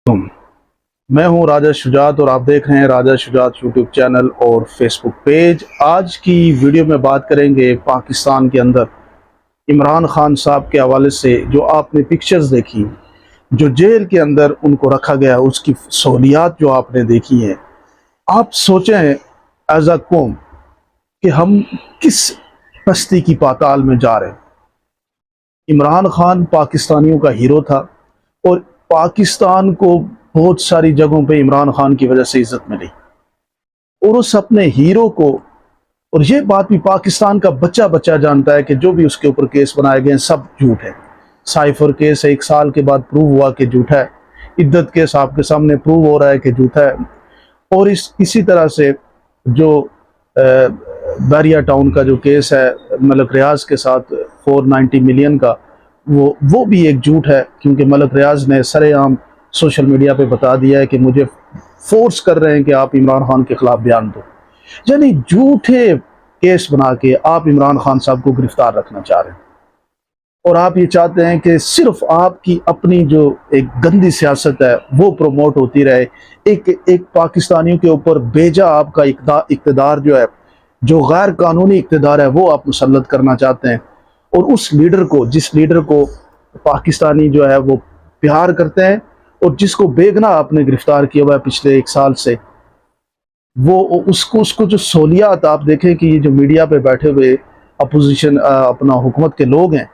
तुम मैं हूं राजा शुजात और आप देख रहे हैं राजा शुजात यूट्यूब चैनल और फेसबुक पेज। आज की वीडियो में बात करेंगे पाकिस्तान के अंदर इमरान खान साहब के हवाले से। जो आपने पिक्चर्स देखी, जो जेल के अंदर उनको रखा गया, उसकी सहूलियात जो आपने देखी हैं, आप सोचें एज अ कौम कि हम किस पस्ती की पाताल में जा रहे हैं। इमरान खान पाकिस्तानियों का हीरो था और पाकिस्तान को बहुत सारी जगहों पे इमरान खान की वजह से इज्जत मिली, और उस अपने हीरो को, और ये बात भी पाकिस्तान का बच्चा बच्चा जानता है कि जो भी उसके ऊपर केस बनाए गए हैं सब झूठ है। साइफर केस 1 साल के बाद प्रूव हुआ कि झूठा है, इद्दत केस आपके सामने प्रूव हो रहा है कि झूठा है, और इसी तरह से जो बैरिया टाउन का जो केस है मलक रियाज के साथ 490 मिलियन का, वो भी एक झूठ है, क्योंकि मलक रियाज ने सरेआम सोशल मीडिया पे बता दिया है कि मुझे फोर्स कर रहे हैं कि आप इमरान खान के खिलाफ बयान दो। यानी झूठे केस बना के आप इमरान खान साहब को गिरफ्तार रखना चाह रहे हैं, और आप ये चाहते हैं कि सिर्फ आपकी अपनी जो एक गंदी सियासत है वो प्रमोट होती रहे। एक पाकिस्तानियों के ऊपर बेजा आपका इक़्तिदार जो है, जो गैर कानूनी इक़्तिदार है, वो आप मुसल्लत करना चाहते हैं। और उस लीडर को, जिस लीडर को पाकिस्तानी जो है वो प्यार करते हैं और जिसको बेगना आपने गिरफ्तार किया हुआ है पिछले 1 साल से, वो उसको जो सहूलियात आप देखें कि ये जो मीडिया पे बैठे हुए अपोजिशन अपना हुकूमत के लोग हैं,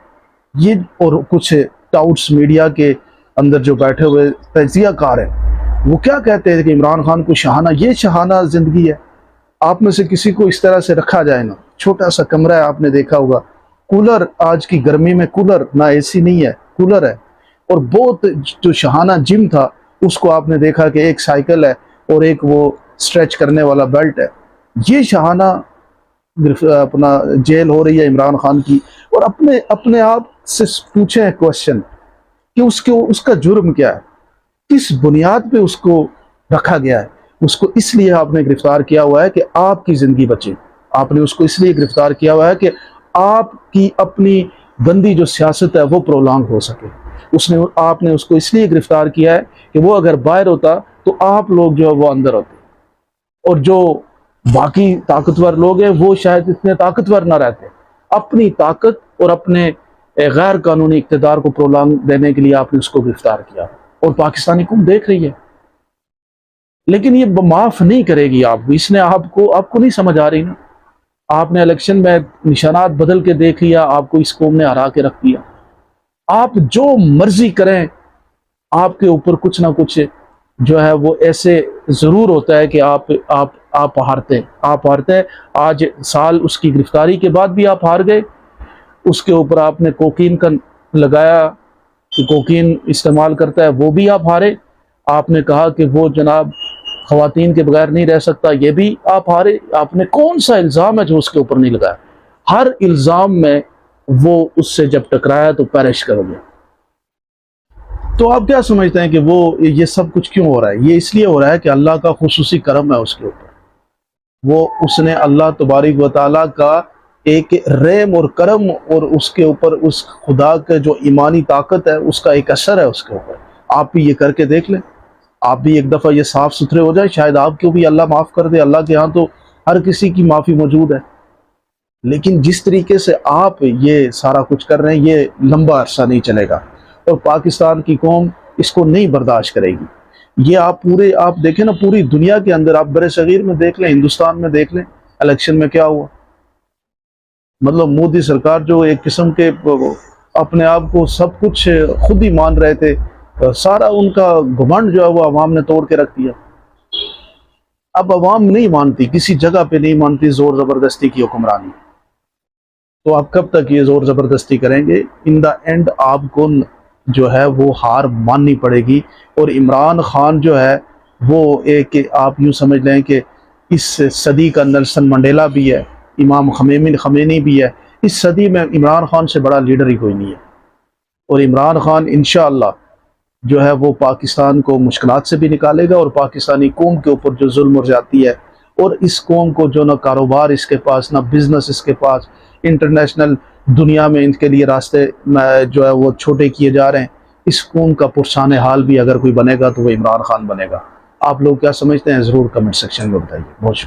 ये और कुछ टाउट्स मीडिया के अंदर जो बैठे हुए तजिया कार हैं, वो क्या कहते हैं कि इमरान खान को शहाना, ये शहाना ज़िंदगी है। आप में से किसी को इस तरह से रखा जाए ना, छोटा सा कमरा है, आपने देखा होगा, कूलर, आज की गर्मी में कूलर, ना एसी नहीं है, कूलर है, और बहुत जो शहाना जिम था उसको आपने देखा कि एक साइकिल है और एक वो स्ट्रेच करने वाला बेल्ट है। ये शहाना अपना जेल हो रही है इमरान खान की, और अपने आप से पूछें क्वेश्चन कि उसका जुर्म क्या है, किस बुनियाद पे उसको रखा गया है। उसको इसलिए आपने गिरफ्तार किया हुआ है कि आपकी ज़िंदगी बचे। आपने उसको इसलिए गिरफ्तार किया हुआ है कि आपकी अपनी गंदी जो सियासत है वो प्रोलॉन्ग हो सके। आपने उसको इसलिए गिरफ्तार किया है कि वो अगर बाहर होता तो आप लोग जो है वो अंदर होते, और जो बाकी ताकतवर लोग हैं वो शायद इतने ताकतवर ना रहते। अपनी ताकत और अपने गैर कानूनी इक़्तिदार को प्रोलॉन्ग देने के लिए आपने उसको गिरफ्तार किया, और पाकिस्तानी कौम देख रही है, लेकिन ये माफ़ नहीं करेगी आप। इसने आपको नहीं समझ आ रही ना। आपने इलेक्शन में निशानात बदल के देख लिया, आपको इस कौम ने हरा के रख दिया। आप जो मर्जी करें, आपके ऊपर कुछ ना कुछ जो है वो ऐसे ज़रूर होता है कि आप हारते हैं। आज साल उसकी गिरफ्तारी के बाद भी आप हार गए। उसके ऊपर आपने कोकीन का लगाया कि कोकीन इस्तेमाल करता है, वो भी आप हारे। आपने कहा कि वो जनाब ख़वातीन के बगैर नहीं रह सकता, ये भी आप हारे। आपने कौन सा इल्ज़ाम है जो उसके ऊपर नहीं लगाया? हर इल्ज़ाम में वो उससे जब टकराया तो पेरिश कर गया। तो आप क्या समझते हैं कि वो ये सब कुछ क्यों हो रहा है? ये इसलिए हो रहा है कि अल्लाह का खुसूसी करम है उसके ऊपर। उसने अल्लाह तबारक व तआला का एक रहम और करम, और उसके ऊपर उस खुदा का जो ईमानी ताकत है उसका एक असर है उसके ऊपर। आप भी ये करके देख लें, आप भी एक दफ़ा ये साफ़ सुथरे हो जाए, शायद आपको भी अल्लाह माफ़ कर दे। अल्लाह के यहाँ तो हर किसी की माफ़ी मौजूद है, लेकिन जिस तरीके से आप ये सारा कुछ कर रहे हैं ये लंबा अरसा नहीं चलेगा, और पाकिस्तान की कौम इसको नहीं बर्दाश्त करेगी। ये आप देखें ना, पूरी दुनिया के अंदर, आप बड़े सगीर में देख लें, हिंदुस्तान में देख लें, इलेक्शन में क्या हुआ। मतलब मोदी सरकार जो एक किस्म के अपने आप को सब कुछ खुद ही मान रहे थे, सारा उनका घमंड जो है वो अवाम ने तोड़ के रख दिया। अब अवाम नहीं मानती, किसी जगह पे नहीं मानती जोर ज़बरदस्ती की हुक्मरानी। तो आप कब तक ये जोर ज़बरदस्ती करेंगे? इन द एंड आपको जो है वो हार माननी पड़ेगी। और इमरान खान जो है वो एक, आप यूँ समझ लें कि इस सदी का नेल्सन मंडेला भी है, इमाम खमैनी भी है। इस सदी में इमरान खान से बड़ा लीडर ही कोई नहीं है, और इमरान खान इंशाअल्लाह जो है वो पाकिस्तान को मुश्किलात से भी निकालेगा, और पाकिस्तानी कौम के ऊपर जो जुल्म और जाती है, और इस कौम को जो ना कारोबार इसके पास, ना बिजनेस इसके पास, इंटरनेशनल दुनिया में इनके लिए रास्ते जो है वो छोटे किए जा रहे हैं। اس قوم کا پرسان حال بھی اگر کوئی بنے گا تو وہ عمران خان بنے گا۔ آپ لوگ کیا سمجھتے ہیں ضرور کمنٹ سیکشن میں بتائیے۔ بہت شکریہ۔